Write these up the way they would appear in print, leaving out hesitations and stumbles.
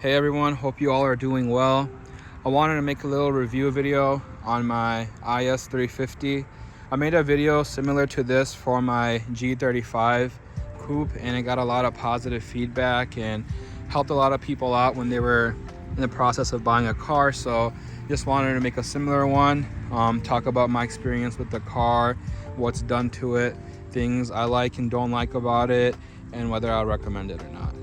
Hey everyone, hope you all are doing well. I wanted to make a little review video on my IS350. I made a video similar to this for my G35 coupe and it got a lot of positive feedback and helped a lot of people out when they were in the process of buying a car. So just wanted to make a similar one, talk about my experience with the car, what's done to it, things I like and don't like about it, and whether I'll recommend it or not.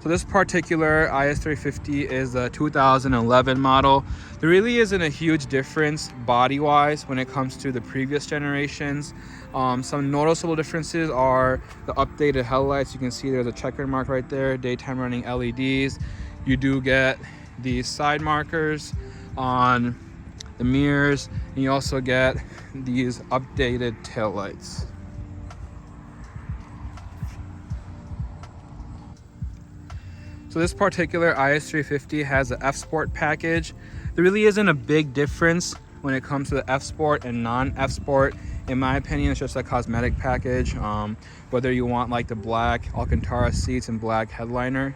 So this particular IS350 is a 2011 model. There really isn't a huge difference body-wise when it comes to the previous generations. Some noticeable differences are the updated headlights. You can see there's a checker mark right there, daytime running LEDs. You do get these side markers on the mirrors, and you also get these updated taillights. So this particular IS350 has the Fsport package. There really isn't a big difference when it comes to the Fsport and non-Fsport. In my opinion, it's just a cosmetic package. Whether you want like the black Alcantara seats and black headliner.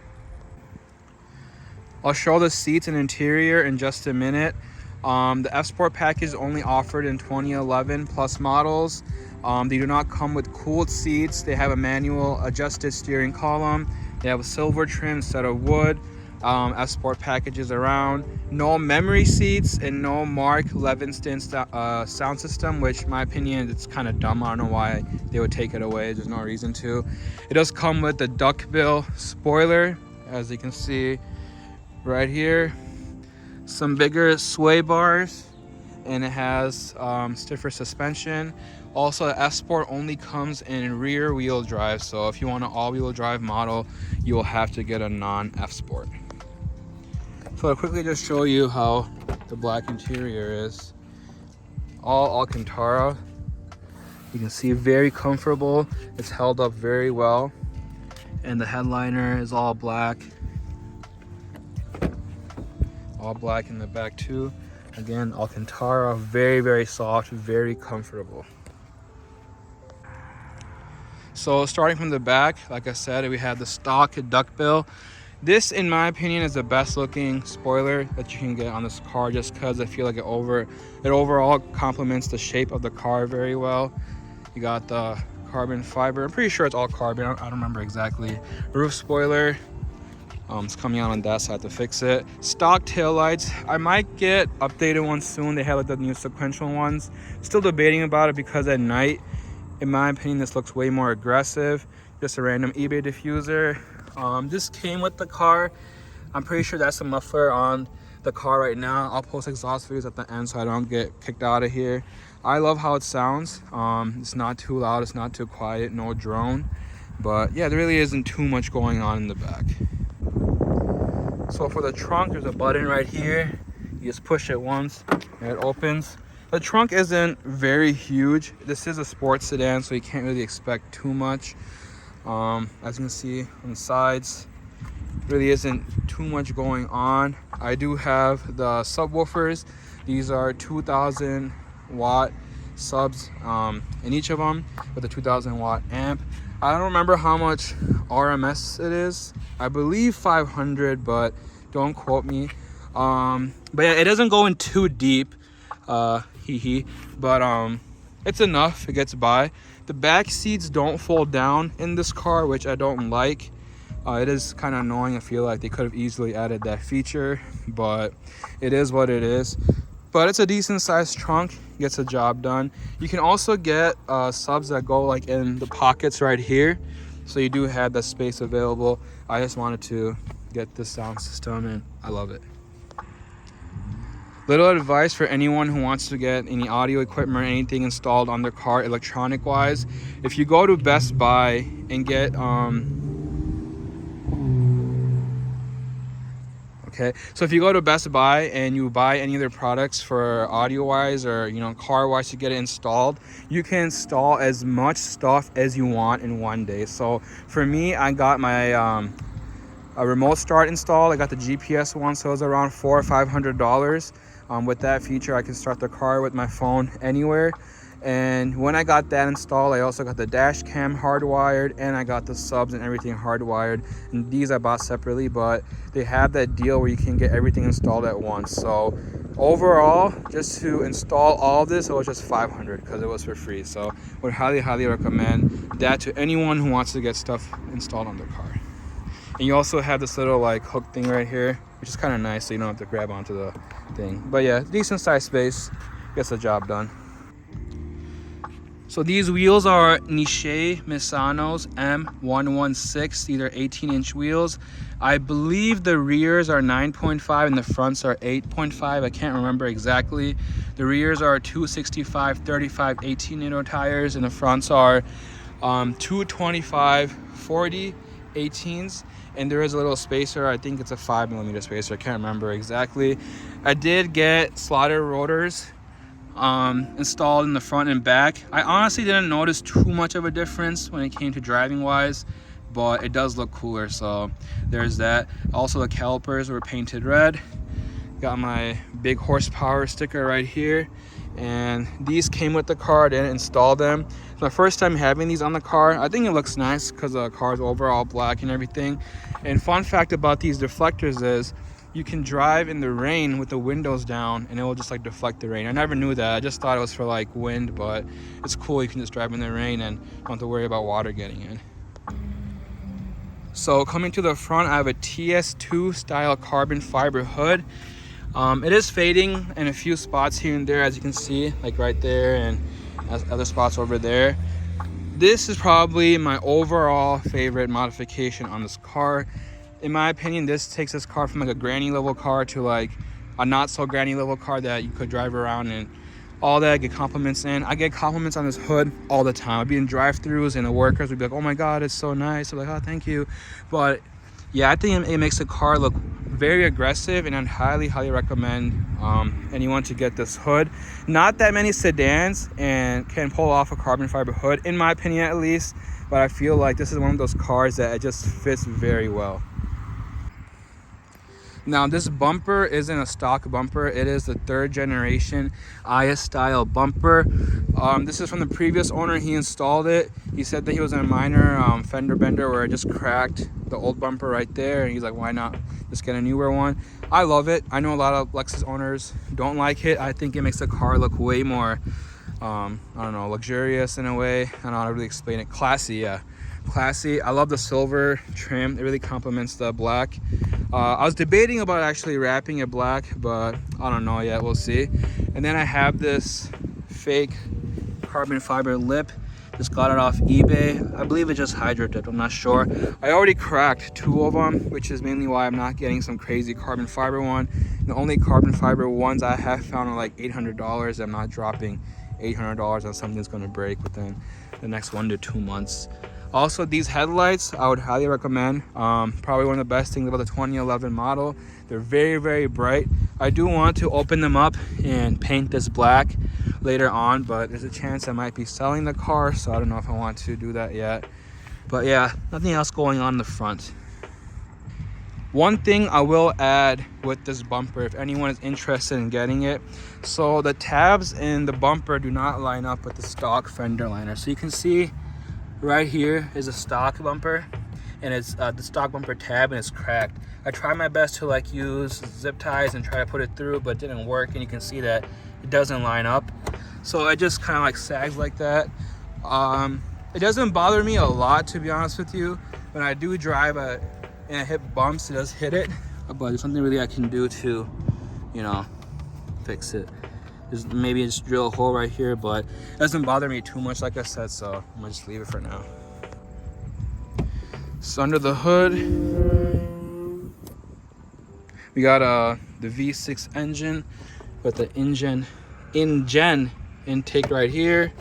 I'll show the seats and interior in just a minute. The Fsport package is only offered in 2011 plus models. They do not come with cooled seats. They have a manual adjusted steering column. They have a silver trim instead of wood. Fsport packages around. No memory seats and no Mark Levinston sound system, which in my opinion, it's kind of dumb. I don't know why they would take it away. There's no reason to. It does come with the duckbill spoiler, as you can see right here. Some bigger sway bars, and it has stiffer suspension. Also, the Fsport only comes in rear wheel drive, so if you want an all-wheel drive model, you will have to get a non-Fsport. So I'll quickly just show you how the black interior is. All Alcantara. You can see very comfortable. It's held up very well. And the headliner is all black. All black in the back too. Again, Alcantara, very, very soft, very comfortable. So starting from the back, like I said, we have the stock duckbill. This, in my opinion, is the best looking spoiler that you can get on this car, just because I feel like it overall complements the shape of the car very well. You got the carbon fiber. I'm pretty sure it's all carbon. I don't remember exactly. Roof spoiler. It's coming out on that side to fix it. Stock taillights. I might get updated ones soon. They have like the new sequential ones. Still debating about it because at night, in my opinion, this looks way more aggressive. Just a random eBay diffuser. This came with the car. I'm pretty sure that's the muffler on the car right now. I'll post exhaust videos at the end so I don't get kicked out of here. I love how it sounds. It's not too loud, it's not too quiet, no drone. But yeah, there really isn't too much going on in the back. So for the trunk, there's a button right here. You just push it once and it opens. The trunk isn't very huge. This is a sports sedan, so you can't really expect too much. As you can see on the sides, really isn't too much going on. I do have the subwoofers. These are 2,000 watt subs in each of them with a 2,000 watt amp. I don't remember how much RMS it is. I believe 500, but don't quote me. But yeah, it doesn't go in too deep. But it's enough. It gets by. The back seats don't fold down in this car, which I don't like. It is kind of annoying. I feel like they could have easily added that feature, but it is what it is. But it's a decent sized trunk, gets the job done. You can also get subs that go like in the pockets right here, so you do have that space available. I just wanted to get this sound system and I love it. Little advice for anyone who wants to get any audio equipment or anything installed on their car electronic wise. If you go to Best Buy and get so if you go to Best Buy and you buy any of their products for audio wise or car wise to get it installed, you can install as much stuff as you want in one day. So for me, I got my a remote start installed. I got the GPS one, so it was around $400 or $500. With that feature, I can start the car with my phone anywhere. And when I got that installed, I also got the dash cam hardwired, and I got the subs and everything hardwired. And these I bought separately, but they have that deal where you can get everything installed at once. So overall, just to install all of this, it was just $500 because it was for free. So would highly recommend that to anyone who wants to get stuff installed on their car. And you also have this little like hook thing right here, which is kind of nice, so you don't have to grab onto the thing. But yeah, decent size space, gets the job done. So these wheels are Niche Misano's M116. These are 18-inch wheels. I believe the rears are 9.5 and the fronts are 8.5. I can't remember exactly. The rears are 265 35 18-inch tires, and the fronts are 225 40 18s. And there is a little spacer. I think it's a 5mm spacer. I can't remember exactly. I did get slotted rotors installed in the front and back. I honestly didn't notice too much of a difference when it came to driving wise, but it does look cooler, so there's that. Also, the calipers were painted red. Got my big horsepower sticker right here, and these came with the car. I didn't install them. It's my first time having these on the car. I think it looks nice because the car is overall black and everything. And fun fact about these deflectors is you can drive in the rain with the windows down and it will just like deflect the rain. I never knew that. I just thought it was for like wind, but it's cool. You can just drive in the rain and don't have to worry about water getting in. So coming to the front, I have a TS2 style carbon fiber hood. It is fading in a few spots here and there, as you can see, like right there and other spots over there. This is probably my overall favorite modification on this car. In my opinion, this takes this car from like a granny level car to like a not so granny level car that you could drive around and all that, get compliments in. I get compliments on this hood all the time. I'd be in drive-thrus and the workers would be like, oh my God, it's so nice. I'm like, oh, thank you. But yeah, I think it makes the car look very aggressive, and I'd highly recommend anyone to get this hood. Not that many sedans and can pull off a carbon fiber hood, in my opinion at least, but I feel like this is one of those cars that it just fits very well. Now, this bumper isn't a stock bumper. It is the 3rd generation IS style bumper. This is from the previous owner. He installed it. He said that he was in a minor fender bender where it just cracked the old bumper right there, and he's like, why not just get a newer one? I love it. I know a lot of Lexus owners don't like it. I think it makes the car look way more I don't know, luxurious in a way. I don't know how to really explain it. Classy, yeah. Classy. I love the silver trim. It really complements the black. I was debating about actually wrapping it black, but I don't know yet. We'll see. And then I have this fake carbon fiber lip. Just got it off eBay. I believe it just hydro dipped. I'm not sure. I already cracked 2 of them, which is mainly why I'm not getting some crazy carbon fiber one. The only carbon fiber ones I have found are like $800. I'm not dropping $800 on something that's going to break within the next 1 to 2 months. Also, these headlights I would highly recommend. Probably one of the best things about the 2011 model. They're very bright. I do want to open them up and paint this black later on, but there's a chance I might be selling the car, so I don't know if I want to do that yet. But yeah, nothing else going on in the front. One thing I will add with this bumper, if anyone is interested in getting it, so the tabs in the bumper do not line up with the stock fender liner. So you can see right here is a stock bumper, and it's the stock bumper tab, and it's cracked. I tried my best to like use zip ties and try to put it through, but it didn't work, and you can see that it doesn't line up. So it just kind of like sags like that. It doesn't bother me a lot, to be honest with you. When I do drive and I hit bumps, it does hit it, but there's something really I can do to, you know, fix it. Maybe just drill a hole right here, but it doesn't bother me too much, like I said, so I'm gonna just leave it for now. So under the hood, we got the V6 engine with the InGen intake right here.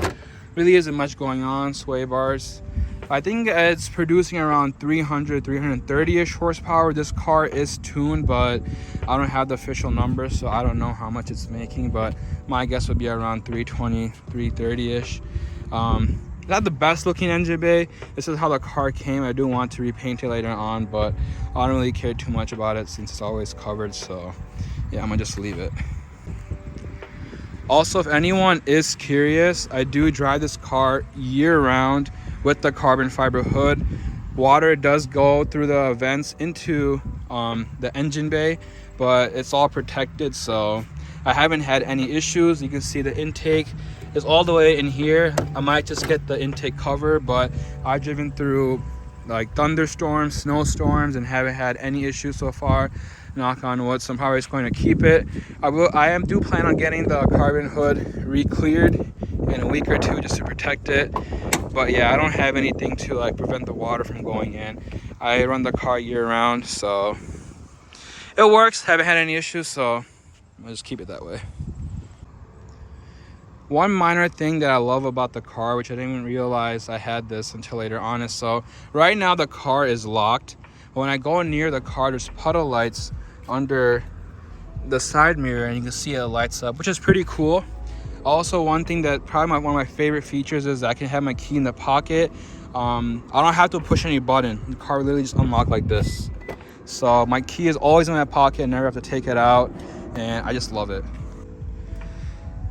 Really isn't much going on. Sway bars. I think it's producing around 330-ish horsepower. This car is tuned, but I don't have the official numbers, so I don't know how much it's making, but my guess would be around 320, 330-ish. Not the best looking engine bay. This is how the car came. I do want to repaint it later on, but I don't really care too much about it since it's always covered, so yeah, I'm gonna just leave it. Also, if anyone is curious, I do drive this car year round with the carbon fiber hood. Water does go through the vents into the engine bay, but it's all protected, so I haven't had any issues. You can see the intake is all the way in here. I might just get the intake cover, but I've driven through like thunderstorms, snowstorms, and haven't had any issues so far. Knock on wood. So I'm probably just going to keep it. I do plan on getting the carbon hood re-cleared in a week or two just to protect it. But yeah, I don't have anything to like prevent the water from going in. I run the car year round, so it works. Haven't had any issues, so I'll just keep it that way. One minor thing that I love about the car, which I didn't even realize I had this until later on, is so right now the car is locked. When I go near the car, there's puddle lights under the side mirror, and you can see it lights up, which is pretty cool. Also, one thing that probably one of my favorite features is I can have my key in the pocket. I don't have to push any button. The car literally just unlocks like this. So my key is always in my pocket, never have to take it out, and I just love it.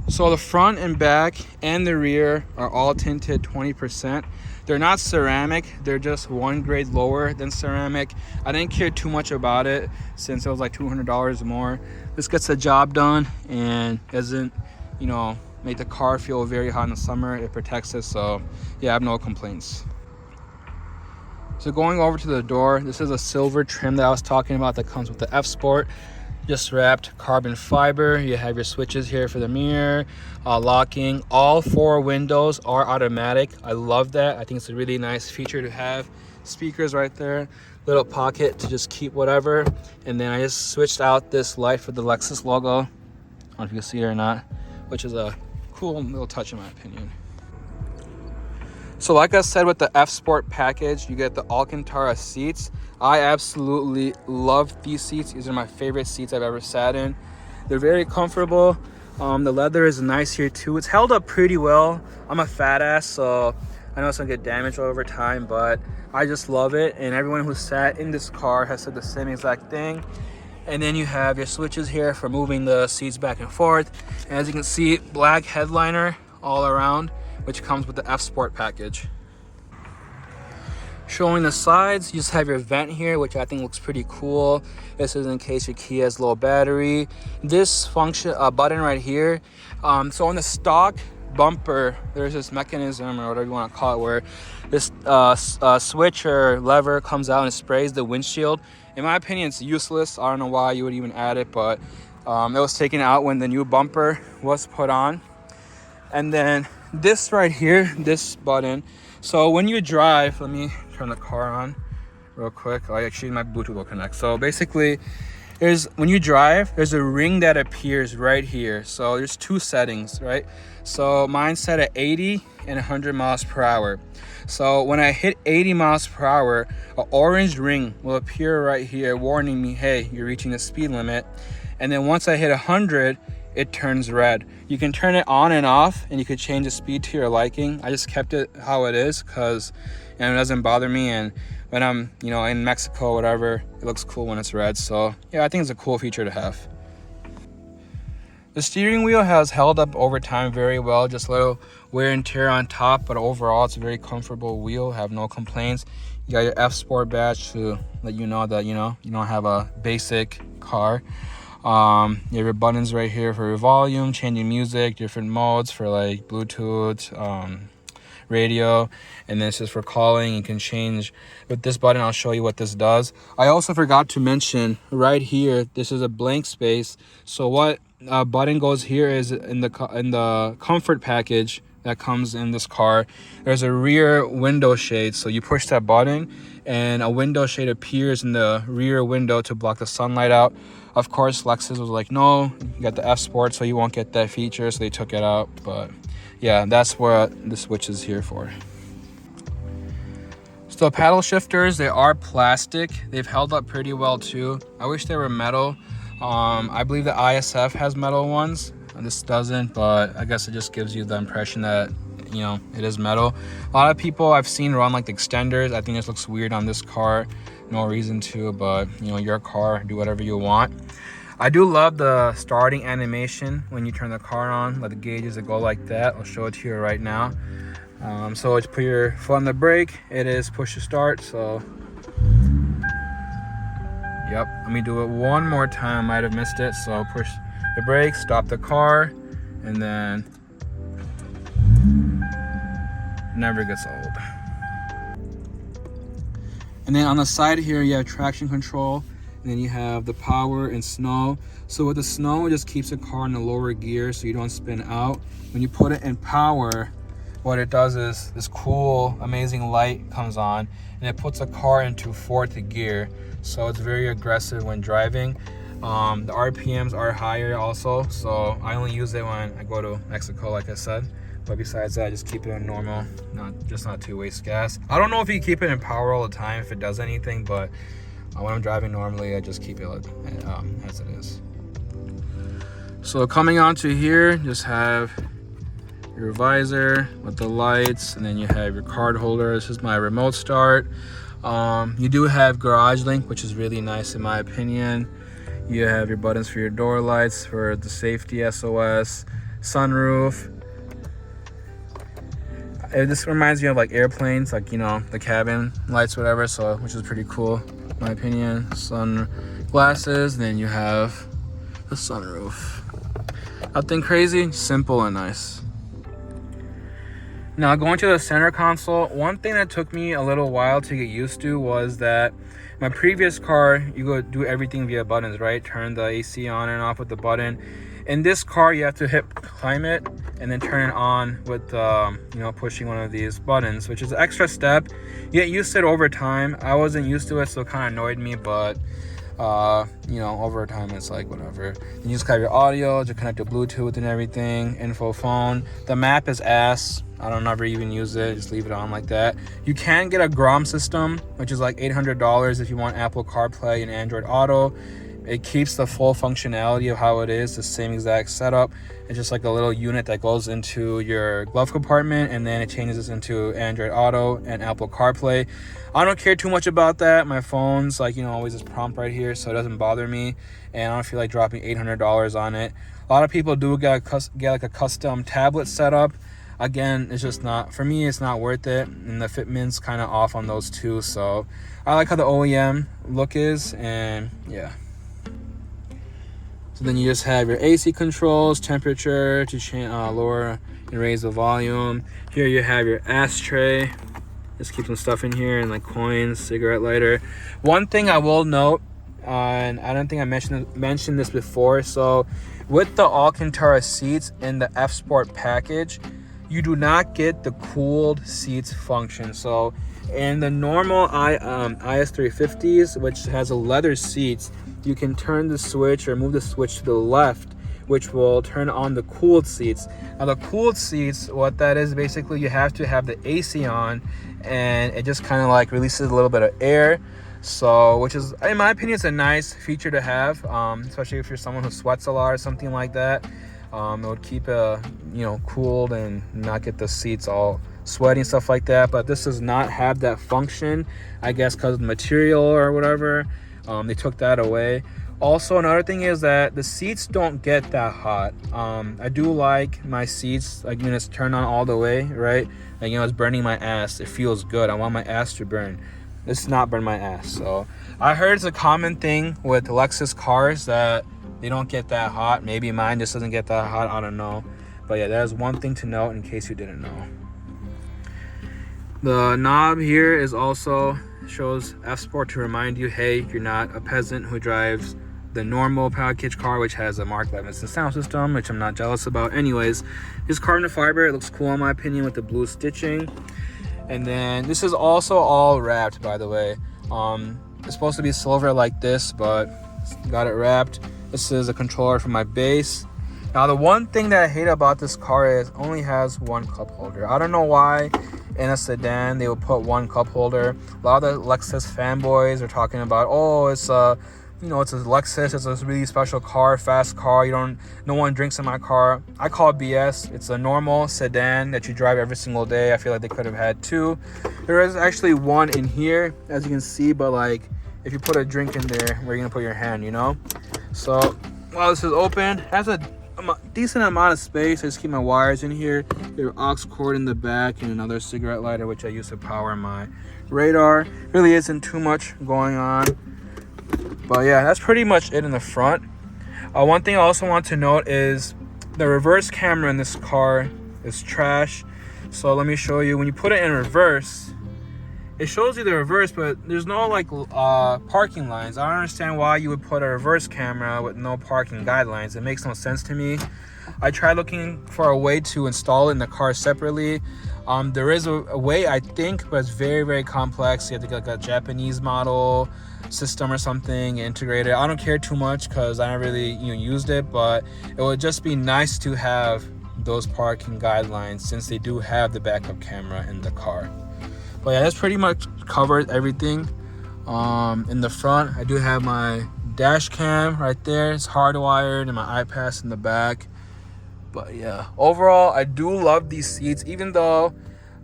So the front and back and the rear are all tinted 20%. They're not ceramic, they're just one grade lower than ceramic. I didn't care too much about it since it was like $200 more. This gets the job done and doesn't, make the car feel very hot in the summer. It protects it, so yeah, I have no complaints. So going over to the door, this is a silver trim that I was talking about that comes with the Fsport. Just wrapped carbon fiber. You have your switches here for the mirror, locking. All 4 windows are automatic. I love that. I think it's a really nice feature to have. Speakers right there, little pocket to just keep whatever. And then I just switched out this light for the Lexus logo. I don't know if you can see it or not, which is a cool little touch in my opinion. So like I said, with the Fsport package, you get the Alcantara seats. I absolutely love these seats. These are my favorite seats I've ever sat in. They're very comfortable. The leather is nice here too. It's held up pretty well. I'm a fat ass, so I know it's gonna get damaged over time, but I just love it. And everyone who sat in this car has said the same exact thing. And then you have your switches here for moving the seats back and forth. And as you can see, black headliner all around, which comes with the Fsport package. Showing the sides, you just have your vent here, which I think looks pretty cool. This is in case your key has low battery. This function button right here. So on the stock bumper, there's this mechanism or whatever you want to call it, where this switch or lever comes out and sprays the windshield. In my opinion, it's useless. I don't know why you would even add it, but it was taken out when the new bumper was put on. And then this right here, this button. So when you drive, let me turn the car on real quick. Actually, my Bluetooth will connect. So basically, when you drive, there's a ring that appears right here. So there's 2 settings, right? So mine's set at 80 and 100 miles per hour. So when I hit 80 miles per hour, an orange ring will appear right here warning me, hey, you're reaching the speed limit. And then once I hit 100, it turns red. You can turn it on and off, and you could change the speed to your liking. I just kept it how it is because it doesn't bother me, and when I'm in Mexico or whatever, it looks cool when it's red. So yeah, I think it's a cool feature to have. The steering wheel has held up over time very well, just a little wear and tear on top, but overall it's a very comfortable wheel. Have no complaints. You got your Fsport badge to let you know that you don't have a basic car. You have your buttons right here for your volume, changing music, different modes for like Bluetooth, radio, and then this is for calling. You can change with this button. I'll show you what this does. I also forgot to mention right here, this is a blank space. So what button goes here is in the comfort package that comes in this car, there's a rear window shade. So you push that button and a window shade appears in the rear window to block the sunlight out. Of course, Lexus was like, no, you got the Fsport, so you won't get that feature, so they took it out. But yeah, that's what the switch is here for. So paddle shifters, they are plastic. They've held up pretty well too. I wish they were metal. I believe the ISF has metal ones. This doesn't, but I guess it just gives you the impression that it is metal. A lot of people I've seen run like the extenders. I think this looks weird on this car. No reason to, but your car, do whatever you want. I do love the starting animation when you turn the car on. Let the gauges go like that. I'll show it to you right now. So it's put your foot on the brake. It is push to start. So, yep. Let me do it one more time. I might have missed it. So push the brake, stop the car, and then never gets old. And then on the side here, you have traction control. And then you have the power and snow. So with the snow, it just keeps the car in the lower gear so you don't spin out. When you put it in power, what it does is this cool, amazing light comes on and it puts the car into fourth gear. So it's very aggressive when driving. The RPMs are higher also. So I only use it when I go to Mexico, like I said. But besides that, I just keep it in normal, not to waste gas. I don't know if you keep it in power all the time, if it does anything, but when I'm driving normally, I just keep it as it is. So coming onto here, just have your visor with the lights, and then you have your card holder. This is my remote start. You do have garage link, which is really nice in my opinion. You have your buttons for your door lights, for the safety SOS, sunroof. This reminds me of like airplanes, like, you know, the cabin lights, whatever. So, which is pretty cool, in my opinion. Sun glasses, then you have the sunroof. Nothing crazy, simple and nice. Now going to the center console, one thing that took me a little while to get used to was that my previous car, you go do everything via buttons, right? Turn the AC on and off with the button. In this car, you have to hit climate and then turn it on with, pushing one of these buttons, which is an extra step. You get used to it over time. I wasn't used to it, so it kind of annoyed me, but over time it's like whatever. You just have your audio to connect to Bluetooth and everything, info phone. The map is ass. I don't ever even use it, just leave it on like that. You can get a GROM system, which is like $800 if you want Apple CarPlay and Android Auto. It keeps the full functionality of how it is, the same exact setup. It's just like a little unit that goes into your glove compartment, and then it changes into Android Auto and Apple CarPlay. I don't care too much about that. My phone's like, always this prompt right here, so it doesn't bother me, and I don't feel like dropping $800 on it. A lot of people do get like a custom tablet setup. Again, it's just not, for me, it's not worth it, and the fitment's kind of off on those two. So I like how the OEM look is, and yeah. So then you just have your AC controls, temperature to lower and raise the volume. Here you have your ashtray. Just keep some stuff in here, and like coins, cigarette lighter. One thing I will note, and I don't think I mentioned this before. So with the Alcantara seats in the Fsport package, you do not get the cooled seats function. So in the normal IS350s, which has a leather seats, you can turn the switch or move the switch to the left, which will turn on the cooled seats. Now the cooled seats, what that is, basically you have to have the AC on, and it just kind of like releases a little bit of air. So, which is, in my opinion, it's a nice feature to have, especially if you're someone who sweats a lot or something like that. It would keep cooled and not get the seats all sweaty and stuff like that. But this does not have that function, I guess because of the material or whatever. They took that away. Also, another thing is that the seats don't get that hot. I do like my seats, like when it's turned on all the way, right? Like, it's burning my ass. It feels good. I want my ass to burn. It's not burn my ass. So I heard it's a common thing with Lexus cars that they don't get that hot. Maybe mine just doesn't get that hot. I don't know. But yeah, that is one thing to note in case you didn't know. The knob here is also shows Fsport to remind you, hey, you're not a peasant who drives the normal package car, which has a Mark Levinson sound system, which I'm not jealous about. Anyways, this carbon fiber, it looks cool in my opinion with the blue stitching. And then this is also all wrapped, by the way. It's supposed to be silver like this, but got it wrapped. This is a controller for my bass. Now the one thing that I hate about this car is it only has one cup holder. I don't know why in a sedan they would put one cup holder. A lot of the Lexus fanboys are talking about, oh, it's a Lexus, it's a really special car, fast car, no one drinks in my car. I call it BS. It's a normal sedan that you drive every single day. I feel like they could have had two. There is actually one in here, as you can see, but like if you put a drink in there, where are you gonna put your hand, So while this is open, it has a decent amount of space. I just keep my wires in here. Your aux cord in the back and another cigarette lighter, which I use to power my radar. Really isn't too much going on. But yeah, that's pretty much it in the front. One thing I also want to note is the reverse camera in this car is trash. So let me show you. When you put it in reverse, it shows you the reverse, but there's no like parking lines. I don't understand why you would put a reverse camera with no parking guidelines. It makes no sense to me. I tried looking for a way to install it in the car separately. There is a way, I think, but it's very, very complex. You have to get like a Japanese model system or something integrated. I don't care too much because I never really used it, but it would just be nice to have those parking guidelines since they do have the backup camera in the car. But yeah, that's pretty much covered everything. In the front, I do have my dash cam right there. It's hardwired, and my iPads in the back. But yeah, overall, I do love these seats, even though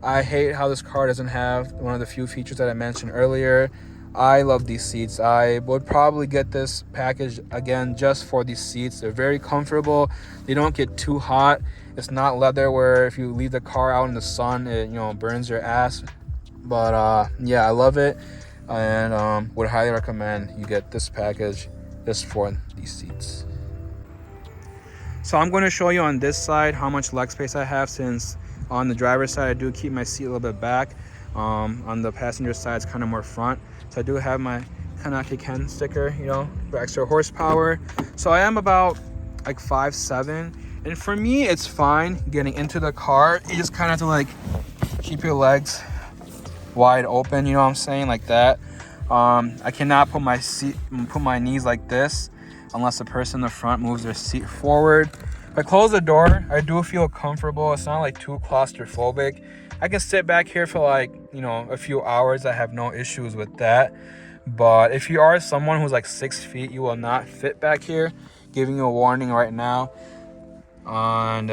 I hate how this car doesn't have one of the few features that I mentioned earlier. I love these seats. I would probably get this package again just for these seats. They're very comfortable. They don't get too hot. It's not leather where if you leave the car out in the sun, it burns your ass. But yeah, I love it, and would highly recommend you get this package just for these seats. So I'm going to show you on this side how much leg space I have, since on the driver's side I do keep my seat a little bit back. On the passenger side it's kind of more front. So I do have my Kanaki Ken sticker, for extra horsepower. So I am about like 5'7", and for me it's fine getting into the car. You just kind of have to like keep your legs wide open, you know what I'm saying, like that. I cannot put my knees like this unless the person in the front moves their seat forward. If I close the door, I do feel comfortable. It's not like too claustrophobic. I can sit back here for like a few hours. I have no issues with that. But if you are someone who's like 6 feet, you will not fit back here. Giving you a warning right now. And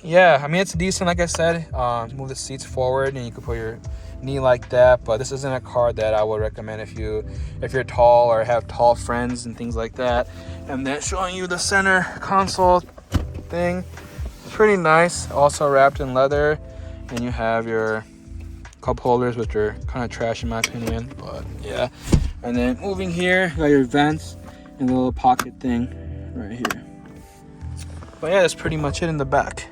yeah, I mean, it's decent. Like I said, move the seats forward and you can put your knee like that. But this isn't a car that I would recommend if you're tall or have tall friends and things like that. And then showing you the center console thing. It's pretty nice. Also wrapped in leather. And you have your cup holders, which are kind of trash in my opinion. But yeah. And then moving here, you got your vents and the little pocket thing right here. But yeah, that's pretty much it in the back.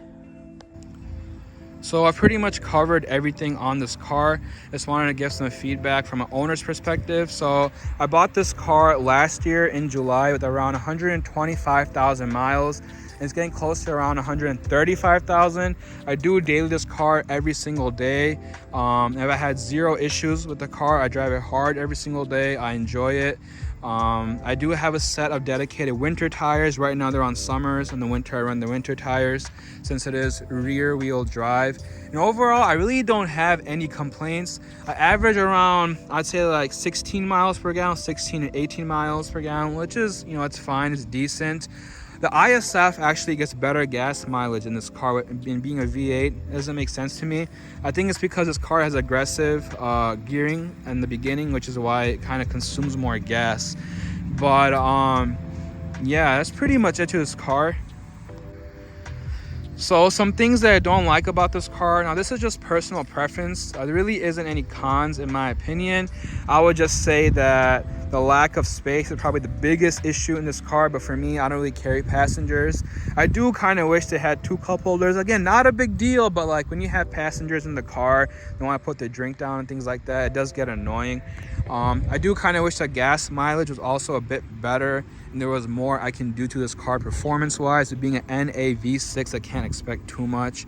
So I pretty much covered everything on this car. Just wanted to give some feedback from an owner's perspective. So I bought this car last year in July with around 125,000 miles. It's getting close to around 135,000. I do daily this car every single day. I've had zero issues with the car. I drive it hard every single day. I enjoy it. I do have a set of dedicated winter tires. Right now they're on summers. In the winter I run the winter tires since it is rear wheel drive. And overall I really don't have any complaints. I average around, I'd say like 16 miles per gallon, 16 to 18 miles per gallon, which is, it's fine, it's decent. The ISF actually gets better gas mileage in this car, in being a V8. It doesn't make sense to me. I think it's because this car has aggressive gearing in the beginning, which is why it kind of consumes more gas. But yeah, that's pretty much it to this car. So some things that I don't like about this car. Now this is just personal preference. There really isn't any cons in my opinion. I would just say that the lack of space is probably the biggest issue in this car, but for me, I don't really carry passengers. I do kind of wish they had 2 cup holders. Again, not a big deal, but like when you have passengers in the car, they want to put their drink down and things like that, it does get annoying. I do kind of wish the gas mileage was also a bit better and there was more I can do to this car performance-wise. With being an NA V6, I can't expect too much.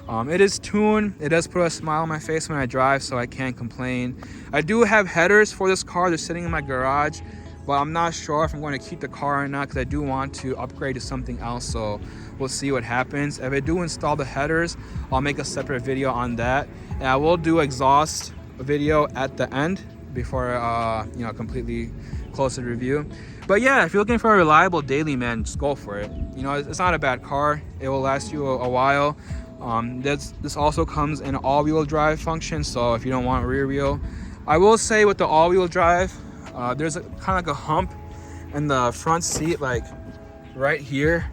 It is tuned. It does put a smile on my face when I drive, so I can't complain. I do have headers for this car. They're sitting in my garage, but I'm not sure if I'm going to keep the car or not because I do want to upgrade to something else, so we'll see what happens. If I do install the headers, I'll make a separate video on that, and I will do exhaust video at the end before completely close the review. But yeah, if you're looking for a reliable daily, man, just go for it. It's not a bad car. It will last you a while. This also comes in an all-wheel drive function, so if you don't want rear wheel, I will say with the all-wheel drive, there's kind of like a hump in the front seat, like right here,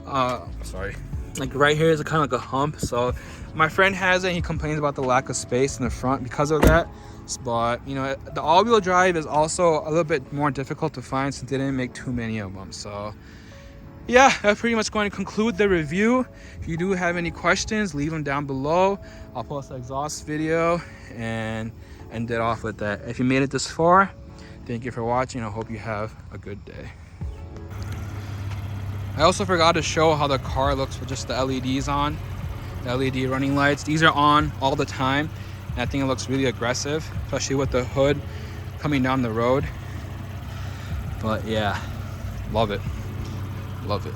like right here is kind of like a hump. So my friend has it, and he complains about the lack of space in the front because of that. But you know, the all-wheel drive is also a little bit more difficult to find since they didn't make too many of them. So yeah, that's pretty much going to conclude the review. If you do have any questions, leave them down below. I'll post an exhaust video and end it off with that. If you made it this far, thank you for watching. I hope you have a good day. I also forgot to show how the car looks with just the LEDs on, the LED running lights. These are on all the time, and I think it looks really aggressive, especially with the hood coming down the road. But yeah, love it. Love it.